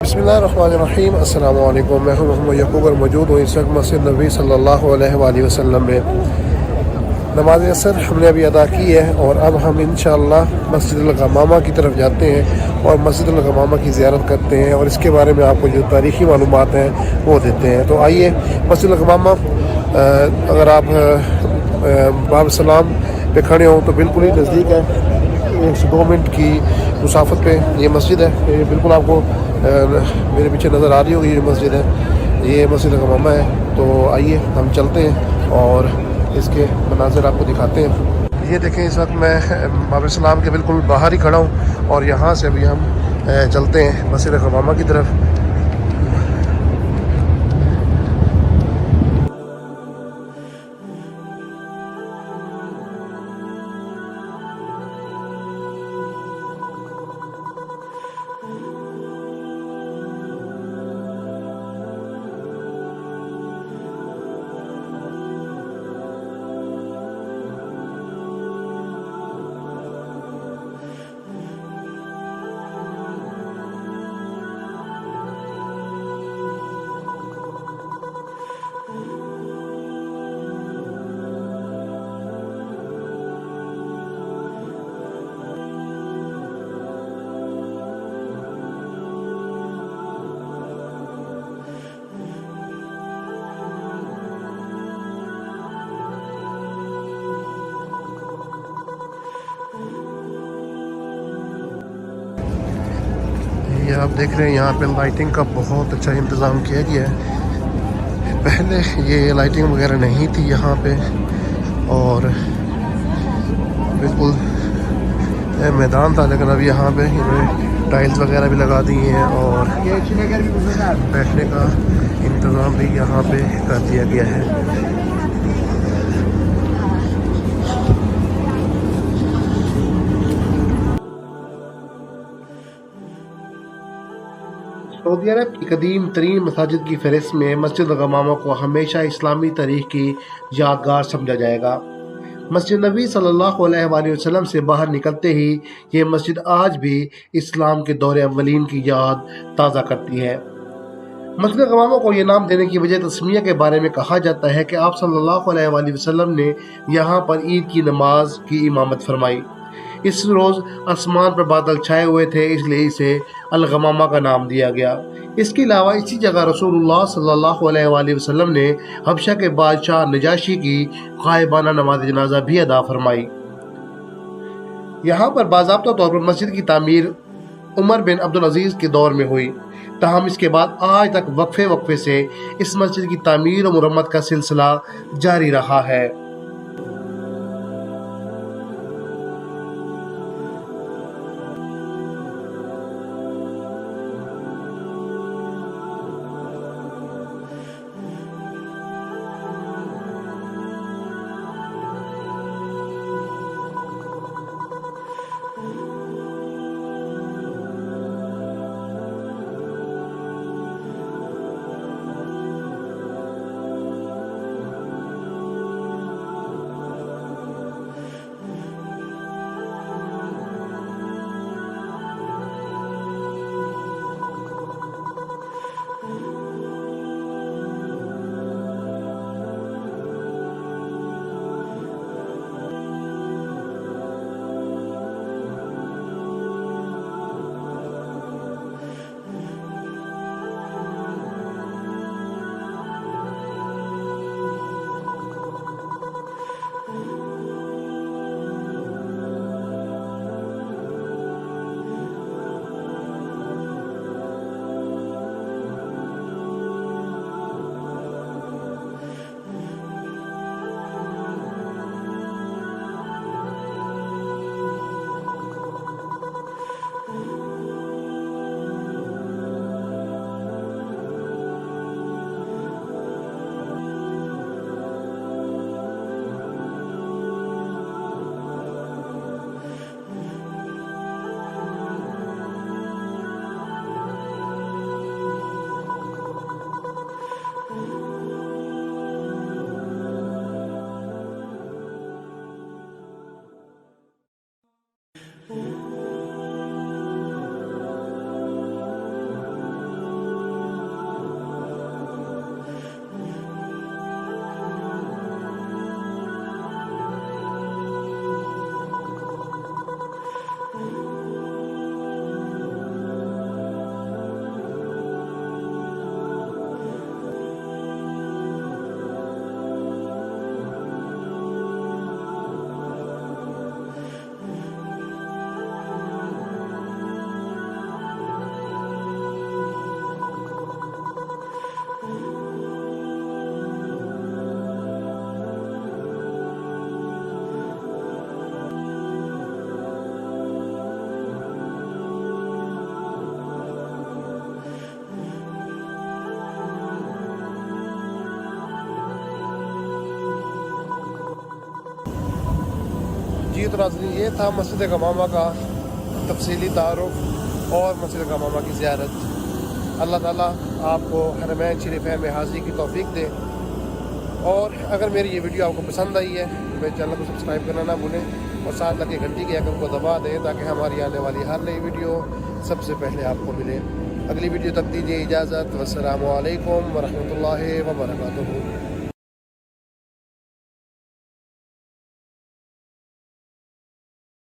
बिस्मिल्लाहिर्रहमानिर्रहीम अस्सलामु अलैकुम। मैं हूं मोहम्मद यकूब और मौजूद हूँ इस वक्त मस्जिद नबी सल्लल्लाहु अलैहि वसल्लम में। नमाज असर हमने अभी अदा की है और अब हम इंशाअल्लाह मस्जिद गमामा की तरफ जाते हैं और मस्जिद गमामा की ज़ियारत करते हैं और इसके बारे में आपको जो तारीख़ी मालूमात हैं वो देते हैं। तो आइए, मस्जिद गमामा अगर आप बाब सलाम पे खड़े हों तो बिल्कुल ही नज़दीक है, 1 से 2 मिनट की मुसाफत पे ये मस्जिद है। ये बिल्कुल आपको मेरे पीछे नज़र आ रही होगी ये मस्जिद है, ये मस्जिद गमामा है। तो आइए हम चलते हैं और इसके मनाज़िर आपको दिखाते हैं। ये देखें, इस वक्त मैं बाब सलाम के बिल्कुल बाहर ही खड़ा हूँ और यहाँ से अभी हम चलते हैं मस्जिद गमामा की तरफ। ये आप देख रहे हैं, यहाँ पे लाइटिंग का बहुत अच्छा इंतज़ाम किया गया है। पहले ये लाइटिंग वगैरह नहीं थी यहाँ पे और बिल्कुल मैदान था, लेकिन अब यहाँ पे इन्होंने टाइल्स वगैरह भी लगा दी हैं और बैठने का इंतज़ाम भी यहाँ पे कर दिया गया है। सऊदी अरब की कदीम तरीन मसाजिद की फहरिस्त में मस्जिद गमामा को हमेशा इस्लामी तारीख की यादगार समझा जाएगा। मस्जिद नबी सल्लल्लाहु अलैहि वसल्लम से बाहर निकलते ही ये मस्जिद आज भी इस्लाम के दौरे अव्वलीन की याद ताज़ा करती है। मस्जिद गमामा को ये नाम देने की वजह तस्मिया के बारे में कहा जाता है कि आप सल्लल्लाहु अलैहि वसल्लम ने यहाँ पर ईद की नमाज की इमामत फरमाई। इस रोज़ आसमान पर बादल छाए हुए थे, इसलिए इसे अल-गमामा का नाम दिया गया। इसके अलावा इसी जगह रसूलुल्लाह सल्लल्लाहु अलैहि वसल्लम ने हबशा के बादशाह नजाशी की गायबाना नमाज जनाजा भी अदा फरमाई। यहाँ पर बाज़ाब्ता तौर पर मस्जिद की तामीर उमर बिन अब्दुल अजीज़ के दौर में हुई, ताहम इसके बाद आज तक वक्फे वक्फे से इस मस्जिद की तामीर और मुरम्मत का सिलसिला जारी रहा है। तो नाज़रीन ये था मस्जिद गमामा का तफसीली तारुफ और मस्जिद गमामा की ज़ियारत। अल्लाह ताला आपको हरमैन शरीफैन में हाज़िरी की तौफीक दे। और अगर मेरी ये वीडियो आपको पसंद आई है तो मेरे चैनल को सब्सक्राइब करना ना भूलें और साथ लगे घंटी के आइकन को दबा दें ताकि हमारी आने वाली हर नई वीडियो सबसे पहले आपको मिले। अगली वीडियो तक दीजिए इजाज़त। वस्सलामु अलैकुम वरहमतुल्लाहि वबरकातुहू।